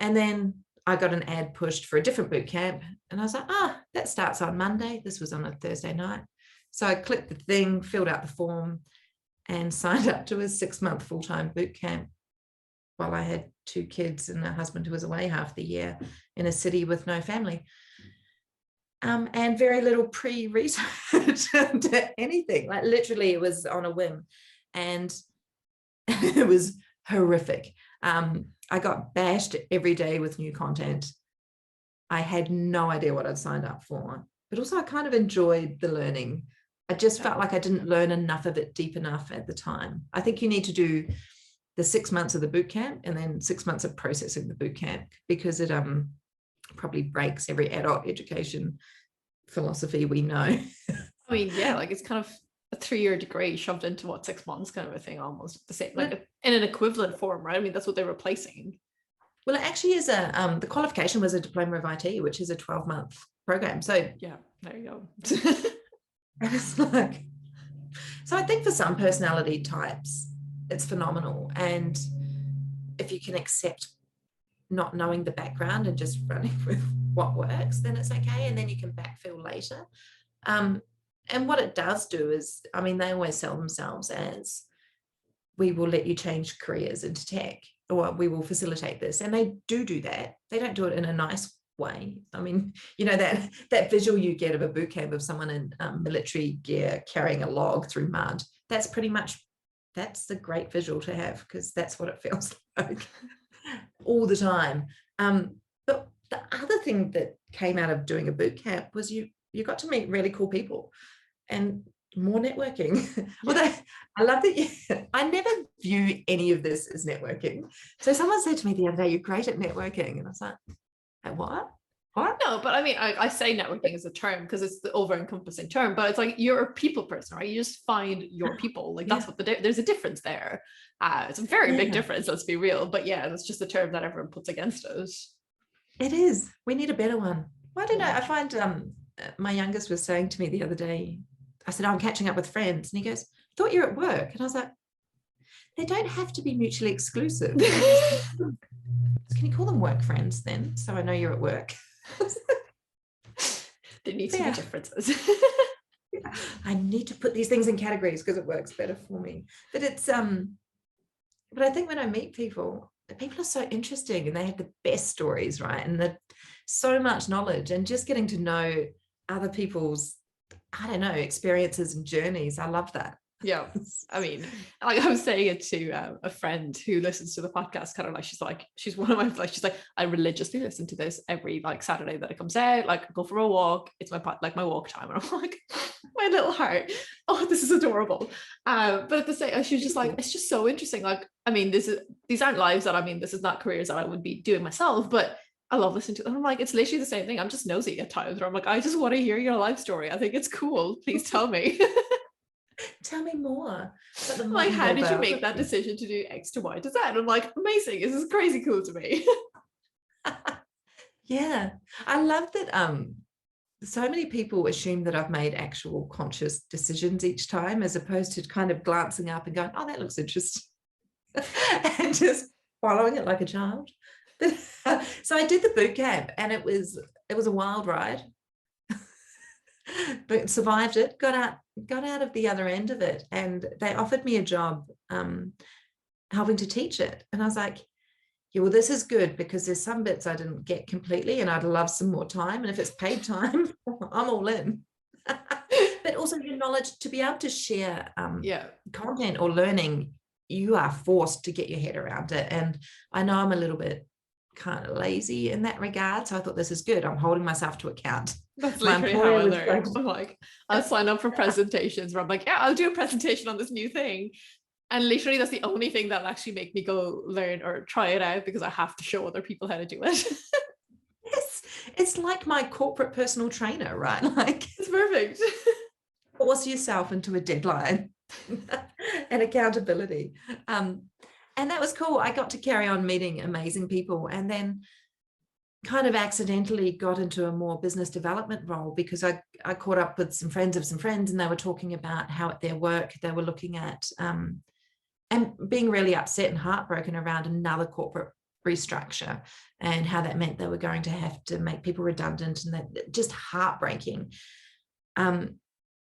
And then I got an ad pushed for a different boot camp, and I was like, that starts on Monday. This was on a Thursday night. So I clicked the thing, filled out the form, and signed up to a 6-month full-time boot camp while I had 2 kids and a husband who was away half the year in a city with no family. And very little pre-research into anything. Like, literally, it was on a whim, and it was horrific. I got bashed every day with new content. I had no idea what I'd signed up for, but also I kind of enjoyed the learning. I just felt like I didn't learn enough of it deep enough at the time. I think you need to do the 6 months of the boot camp and then 6 months of processing the boot camp, because it probably breaks every adult education philosophy we know. I mean, yeah, like, it's kind of a 3-year degree shoved into 6 months kind of a thing, almost the same, like in an equivalent form, right? I mean, that's what they're replacing. Well, it actually is the qualification was a diploma of IT, which is a 12-month program. So yeah, there you go. It's like, so I think for some personality types, it's phenomenal. And if you can accept not knowing the background and just running with what works, then it's okay. And then you can backfill later. And what it does do is, I mean, they always sell themselves as, we will let you change careers into tech, or we will facilitate this. And they do that. They don't do it in a nice way. I mean, that visual you get of a boot camp of someone in military gear carrying a log through mud, that's the great visual to have, because that's what it feels like all the time. But the other thing that came out of doing a boot camp was you got to meet really cool people and more networking. Although I love that I never view any of this as networking. So someone said to me the other day, you're great at networking. And I was like, what? No, but I mean, I say networking as a term because it's the over-encompassing term, but it's like, you're a people person, right? You just find your people. Like, that's what there's a difference there. It's a very big difference, let's be real. But yeah, that's just a term that everyone puts against us. It is. We need a better one. Well, I don't know. I find my youngest was saying to me the other day, I said, I'm catching up with friends. And he goes, I thought you're at work. And I was like, they don't have to be mutually exclusive. Can you call them work friends then? So I know you're at work. There needs to be differences. I need to put these things in categories because it works better for me. But it's but I think when I meet people are so interesting, and they have the best stories, right? And so much knowledge, and just getting to know other people's, I don't know, experiences and journeys. I love that. Yeah, I mean, like I was saying it to a friend who listens to the podcast, kind of like she's one of my, like she's like, I religiously listen to this every like Saturday that it comes out, like I go for a walk, it's my like my walk time, and I'm like, my little heart, oh, this is adorable. But at the same, she was just like, it's just so interesting. Like, I mean, these aren't lives that, I mean, this is not careers that I would be doing myself, but I love listening to them. I'm like, it's literally the same thing. I'm just nosy at times where I'm like, I just want to hear your life story. I think it's cool. Please tell me. Tell me more. Like, how did you make that decision to do X to Y to Z? I'm like, amazing. This is crazy cool to me. Yeah, I love that. So many people assume that I've made actual conscious decisions each time, as opposed to kind of glancing up and going, oh, that looks interesting, and just following it like a child. So I did the boot camp, and it was a wild ride, but survived it, got out of the other end of it, and they offered me a job helping to teach it. And I was like, yeah, well, this is good because there's some bits I didn't get completely and I'd love some more time. And if it's paid time, I'm all in. But also your knowledge to be able to share content or learning, you are forced to get your head around it. And I know I'm a little bit kind of lazy in that regard. So I thought, this is good. I'm holding myself to account. That's literally how I learned. I'm like, I'll sign up for presentations where I'm like, yeah, I'll do a presentation on this new thing. And literally that's the only thing that'll actually make me go learn or try it out, because I have to show other people how to do it. Yes, it's like my corporate personal trainer, right? Like, it's perfect. Force yourself into a deadline and accountability. And that was cool. I got to carry on meeting amazing people, and then kind of accidentally got into a more business development role because I caught up with some friends of some friends, and they were talking about how at their work they were looking at and being really upset and heartbroken around another corporate restructure, and how that meant they were going to have to make people redundant, and that just heartbreaking. And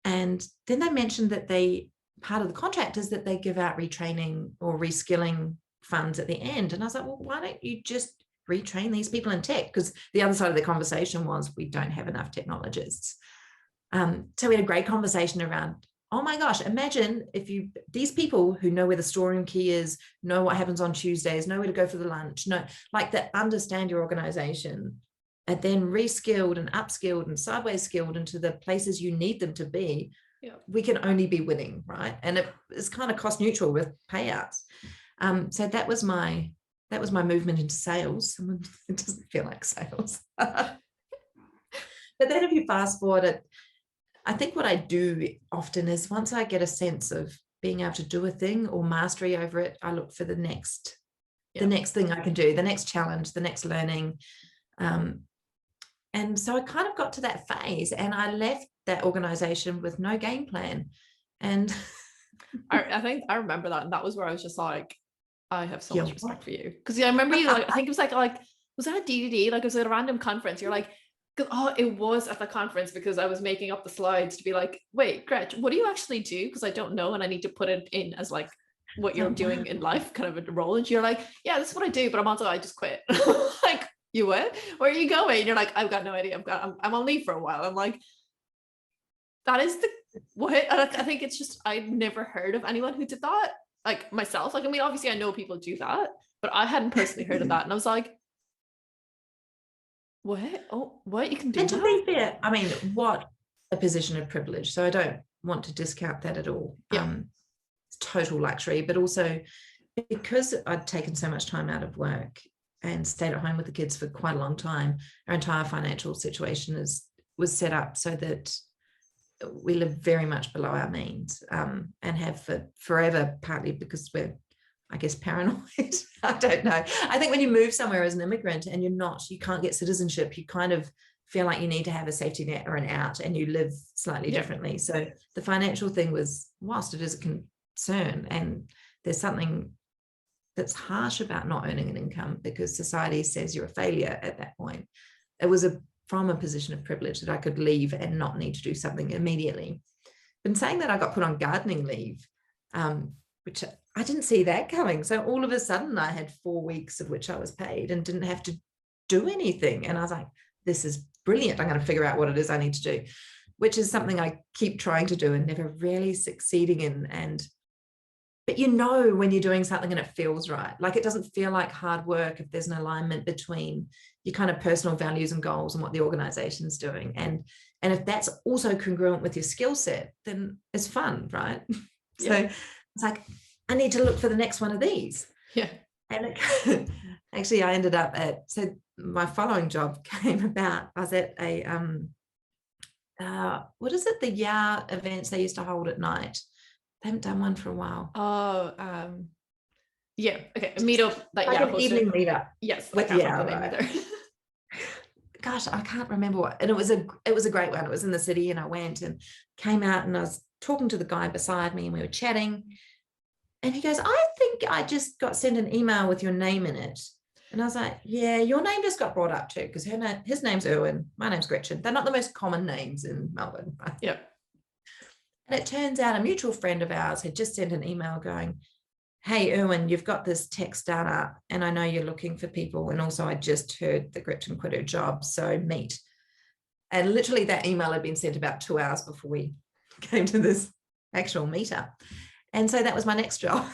then they mentioned that part of the contract is that they give out retraining or reskilling funds at the end. And I was like, well, why don't you just retrain these people in tech? Because the other side of the conversation was, we don't have enough technologists. So we had a great conversation around, oh my gosh, imagine if these people who know where the storeroom key is, know what happens on Tuesdays, know where to go for the lunch, like that, understand your organization, and then reskilled and upskilled and sideways skilled into the places you need them to be. Yeah. We can only be winning, right? And it's kind of cost neutral with payouts. So that was my movement into sales. It doesn't feel like sales. But then if you fast forward it, I think what I do often is, once I get a sense of being able to do a thing or mastery over it, I look for the next thing I can do, the next challenge, the next learning. And so I kind of got to that phase, and I left that organization with no game plan. And I think I remember that. And that was where I was just like, I have so much respect for you. Because I remember you, like, I think it was like, was that a DDD? Like, it was at a random conference. You're like, oh, it was at the conference, because I was making up the slides to be like, wait, Gretch, what do you actually do? Because I don't know, and I need to put it in as like what you're doing in life, kind of a role. And you're like, yeah, this is what I do, but I just quit. Like, you what? Where are you going? And you're like, I've got no idea. I'm on leave for a while. I'm like, that is the what? I think it's just, I'd never heard of anyone who did that, like myself. Like, I mean, obviously I know people do that, but I hadn't personally heard of that. And I was like, what? Oh, what? You can do that? And to be fair, I mean, what a position of privilege. So I don't want to discount that at all. Yeah. It's total luxury, but also because I'd taken so much time out of work and stayed at home with the kids for quite a long time, our entire financial situation was set up so that we live very much below our means, and have for forever, partly because we're, I guess, paranoid. I don't know. I think when you move somewhere as an immigrant and you can't get citizenship, you kind of feel like you need to have a safety net or an out, and you live slightly differently. So the financial thing was, whilst it is a concern, and there's something that's harsh about not earning an income because society says you're a failure at that point, it was from a position of privilege that I could leave and not need to do something immediately. But in saying that, I got put on gardening leave, which I didn't see that coming. So all of a sudden I had 4 weeks of which I was paid and didn't have to do anything. And I was like, this is brilliant. I'm going to figure out what it is I need to do. which is something I keep trying to do and never really succeeding in. But you know when you're doing something and it feels right, like it doesn't feel like hard work if there's an alignment between your kind of personal values and goals and what the organization's doing. And if that's also congruent with your skill set, then it's fun, right? So it's like, I need to look for the next one of these. Yeah. And actually I ended up so my following job came about. I was at a, what is it? The YAR events they used to hold at night. They haven't done one for a while. Oh, yeah. Okay. A meetup that like an evening meetup. Yes. With YAR, right. Gosh, I can't remember what. And it was a great one. It was in the city, and I went and came out, and I was talking to the guy beside me, and we were chatting. And he goes, "I think I just got sent an email with your name in it." And I was like, "Yeah, your name just got brought up too, because his name's Erwin, my name's Gretchen. They're not the most common names in Melbourne." Right? Yeah. And it turns out a mutual friend of ours had just sent an email going, "Hey, Erwin, you've got this tech startup, and I know you're looking for people. And also, I just heard that Gretchen quit her job, so meet." And literally that email had been sent about 2 hours before we came to this actual meetup. And so that was my next job,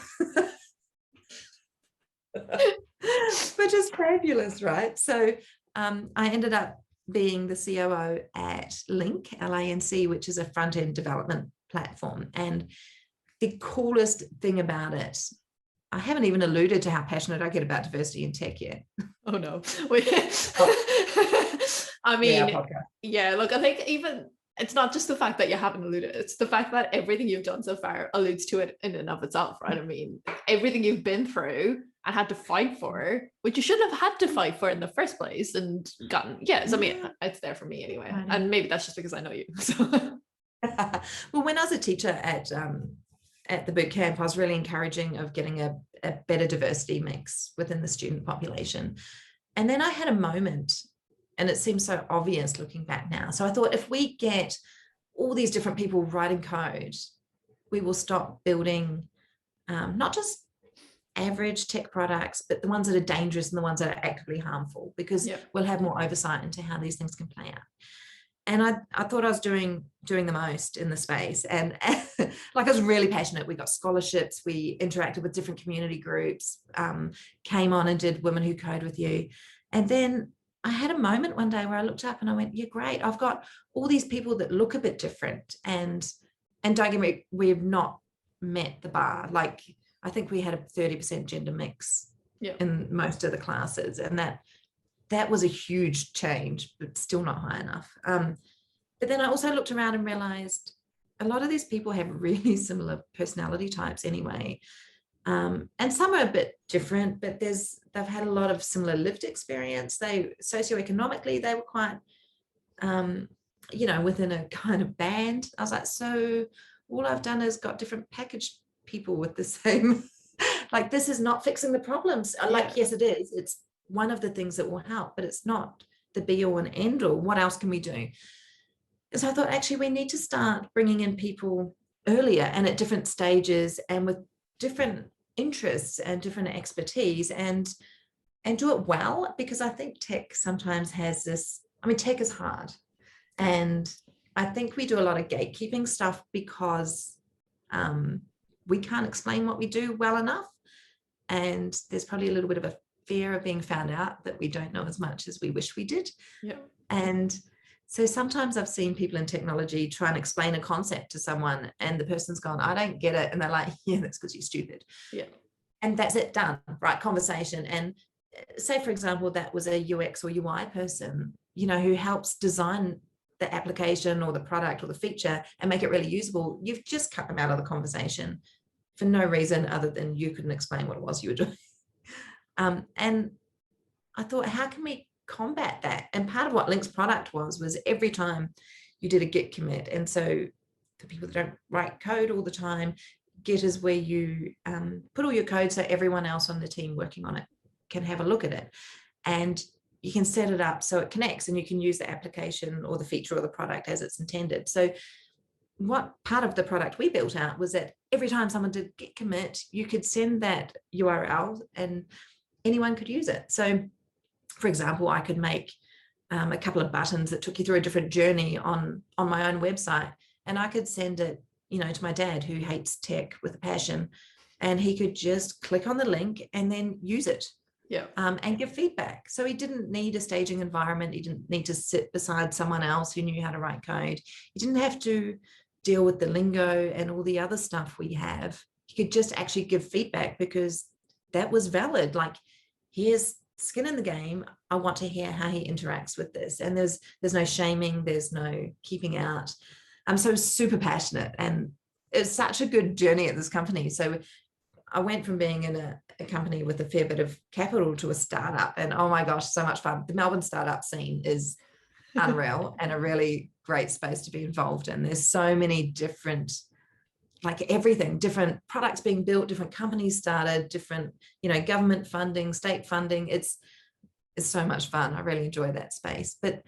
which is fabulous, right? So I ended up being the COO at Link, LANC, which is a front-end development platform. And the coolest thing about it, I haven't even alluded to how passionate I get about diversity in tech yet. Oh no. I mean, yeah, look, I think even it's not just the fact that you haven't alluded, it's the fact that everything you've done so far alludes to it in and of itself, right? I mean, everything you've been through and had to fight for, which you shouldn't have had to fight for in the first place, and gotten, yes, I mean, it's there for me anyway. And maybe that's just because I know you. So. Well, when I was a teacher at the boot camp, I was really encouraging of getting a better diversity mix within the student population. And then I had a moment, and it seems so obvious looking back now. So I thought, if we get all these different people writing code, we will stop building not just average tech products, but the ones that are dangerous and the ones that are actively harmful, because we'll have more oversight into how these things can play out. And I thought I was doing the most in the space, and like I was really passionate. We got scholarships, we interacted with different community groups, came on and did Women Who Code with You. And then I had a moment one day where I looked up and I went, "Yeah, great. I've got all these people that look a bit different, and don't get me, we've not met the bar. Like, I think we had a 30% gender mix in most of the classes, and that was a huge change, but still not high enough. But then I also looked around and realized a lot of these people have really similar personality types anyway. And some are a bit different, but they've had a lot of similar lived experience. Socioeconomically, they were quite, within a kind of band. I was like, so all I've done is got different packaged people with the same, like, this is not fixing the problems. Like, yes, it is. It's one of the things that will help, but it's not the be all and end all. What else can we do? So I thought, actually, we need to start bringing in people earlier and at different stages and with different interests and different expertise, and do it well, because I think tech sometimes has this, I mean, tech is hard. And I think we do a lot of gatekeeping stuff because we can't explain what we do well enough. And there's probably a little bit of a fear of being found out that we don't know as much as we wish we did. Yeah. And so sometimes I've seen people in technology try and explain a concept to someone, and the person's gone, "I don't get it." And they're like, "Yeah, that's because you're stupid." Yeah. And that's it, done, right? Conversation. And say, for example, that was a UX or UI person, who helps design the application or the product or the feature and make it really usable. You've just cut them out of the conversation for no reason other than you couldn't explain what it was you were doing. And I thought, how can we combat that? And part of what Link's product was every time you did a Git commit. And so for people that don't write code all the time, Git is where you put all your code so everyone else on the team working on it can have a look at it. And you can set it up so it connects, and you can use the application or the feature or the product as it's intended. So what part of the product we built out was that every time someone did Git commit, you could send that URL and anyone could use it. So, for example, I could make a couple of buttons that took you through a different journey on my own website. And I could send it, to my dad, who hates tech with a passion, and he could just click on the link and then use it. Yeah. And give feedback. So he didn't need a staging environment. He didn't need to sit beside someone else who knew how to write code. He didn't have to deal with the lingo and all the other stuff we have. He could just actually give feedback, because that was valid. Like, here's skin in the game. I want to hear how he interacts with this. And there's no shaming. There's no keeping out. I'm so super passionate, and it's such a good journey at this company. So I went from being in a company with a fair bit of capital to a startup, and oh my gosh, so much fun. The Melbourne startup scene is unreal and a really great space to be involved in. There's so many different, like everything, different products being built, different companies started, different, government funding, state funding. It's so much fun. I really enjoy that space. But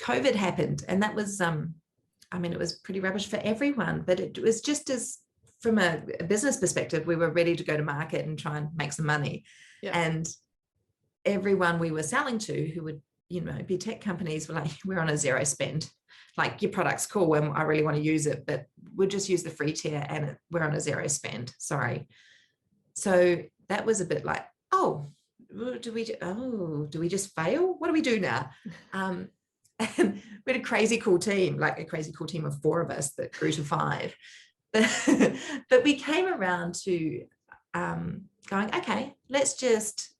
COVID happened, and that was, it was pretty rubbish for everyone, but it was just as, from a business perspective, we were ready to go to market and try and make some money. Yeah. And everyone we were selling to, who would, be tech companies, were like, we're on a zero spend. Like, your product's cool and I really want to use it, but we'll just use the free tier and we're on a zero spend. Sorry. So that was a bit like, do we just fail? What do we do now? And we had a crazy cool team, like a crazy cool team of 4 of us that grew to 5. But we came around to going, okay,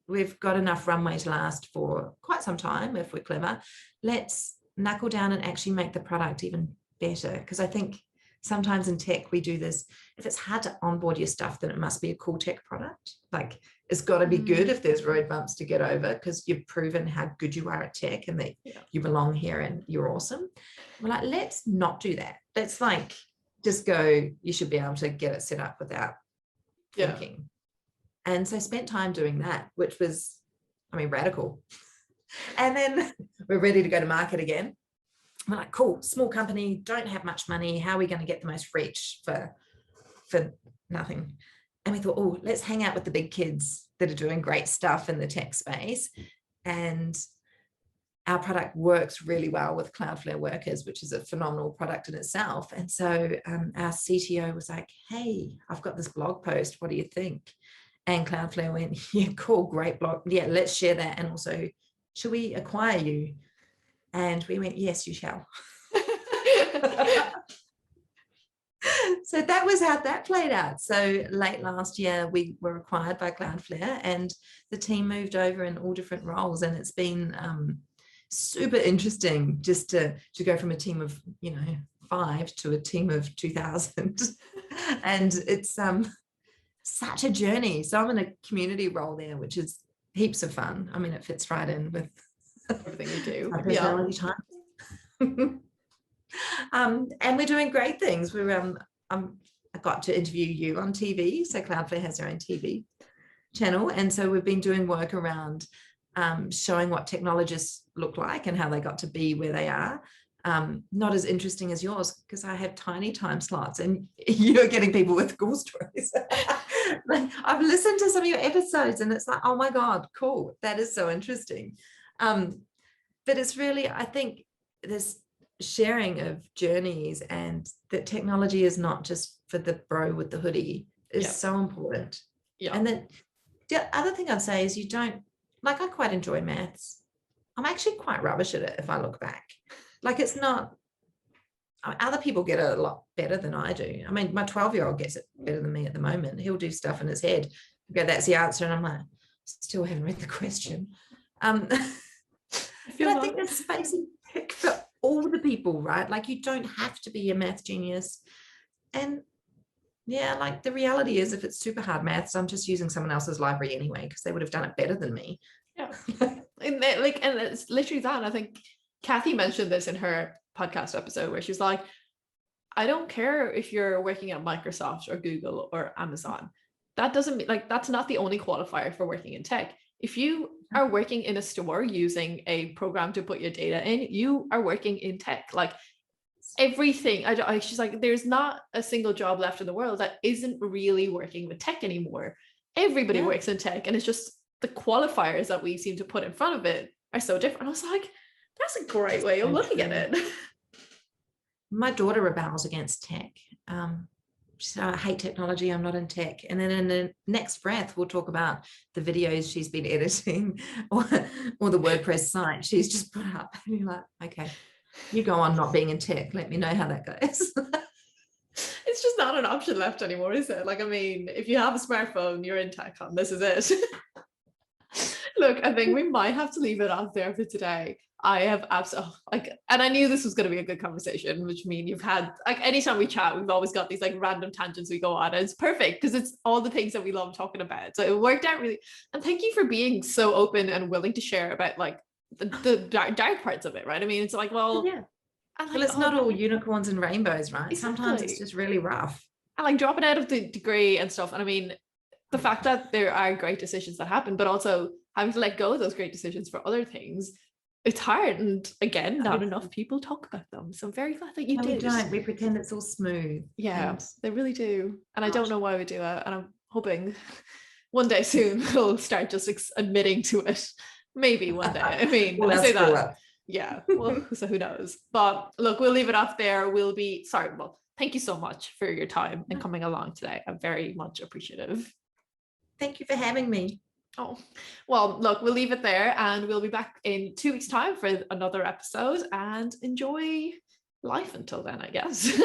we've got enough runway to last for quite some time if we're clever. Let's knuckle down and actually make the product even better. Because I think sometimes in tech we do this, if it's hard to onboard your stuff, then it must be a cool tech product. Like, it's got to be good if there's road bumps to get over, because you've proven how good you are at tech and that you belong here and you're awesome. We're like, let's not do that. Let's just go, you should be able to get it set up without thinking. And so I spent time doing that, which was, radical. And then we're ready to go to market again. We're like, cool, small company, don't have much money. How are we going to get the most reach for nothing? And we thought, let's hang out with the big kids that are doing great stuff in the tech space. And our product works really well with Cloudflare workers, which is a phenomenal product in itself. And so our CTO was like, hey, I've got this blog post. What do you think? And Cloudflare went, yeah, cool, great blog. Yeah, let's share that. And also, should we acquire you? And we went, yes, you shall. So that was how that played out. So late last year, we were acquired by Cloudflare, and the team moved over in all different roles. And it's been super interesting just to go from a team of 5 to a team of 2,000. And it's such a journey. So I'm in a community role there, which is heaps of fun. It fits right in with everything we do. Personality time. And we're doing great things. I got to interview you on TV. So Cloudflare has their own TV channel. And so we've been doing work around showing what technologists look like and how they got to be where they are. Not as interesting as yours, because I have tiny time slots and you're getting people with cool stories. I've listened to some of your episodes and it's like, oh my God, cool. That is so interesting. But it's really, I think this sharing of journeys, and that technology is not just for the bro with the hoodie, is so important. Yeah. And then the other thing I'd say is, I quite enjoy maths. I'm actually quite rubbish at it if I look back. It's not, other people get it a lot better than I do. My 12-year-old gets it better than me at the moment. He'll do stuff in his head. Okay, that's the answer. And I'm like, still haven't read the question. But I think there's space in tech for all the people, right? You don't have to be a math genius. And the reality is, if it's super hard maths, I'm just using someone else's library anyway, because they would have done it better than me. Yeah. And it's literally that. I think Kathy mentioned this in her podcast episode, where she's like, I don't care if you're working at Microsoft or Google or Amazon. That doesn't mean, that's not the only qualifier for working in tech. If you are working in a store using a program to put your data in, you are working in tech. Everything. She's like, there's not a single job left in the world that isn't really working with tech anymore. Everybody works in tech, and it's just the qualifiers that we seem to put in front of it are so different. I was like, That's a great way of looking at it. My daughter rebels against tech. She said, I hate technology, I'm not in tech. And then in the next breath, we'll talk about the videos she's been editing or the WordPress site she's just put up. And you're like, okay, you go on not being in tech. Let me know how that goes. It's just not an option left anymore, is it? Like, I mean, if you have a smartphone, you're in tech, and this is it. Look, I think we might have to leave it off there for today. I have absolutely and I knew this was going to be a good conversation, which means you've had like anytime we chat, we've always got these like random tangents we go on, and it's perfect because it's all the things that we love talking about. So it worked out really. And thank you for being so open and willing to share about like the dark parts of it, right? I mean, it's like, well, yeah. Like, well, it's not all unicorns and rainbows, right? Exactly. Sometimes it's just really rough. And like dropping out of the degree and stuff. And I mean, the fact that there are great decisions that happen, but also having to let go of those great decisions for other things, it's hard. And again, not enough people talk about them. So I'm very glad that you did. We don't. We pretend it's all smooth. Yeah, they really do. And I don't know why we do it. And I'm hoping one day soon we'll start just admitting to it. Maybe one day. I mean, well, I say that. Yeah, well, so who knows? But look, we'll leave it off there. We'll be sorry. Well, thank you so much for your time and coming along today. I'm very much appreciative. Thank you for having me. Oh, well, look, we'll leave it there and we'll be back in 2 weeks' time for another episode, and enjoy life until then, I guess.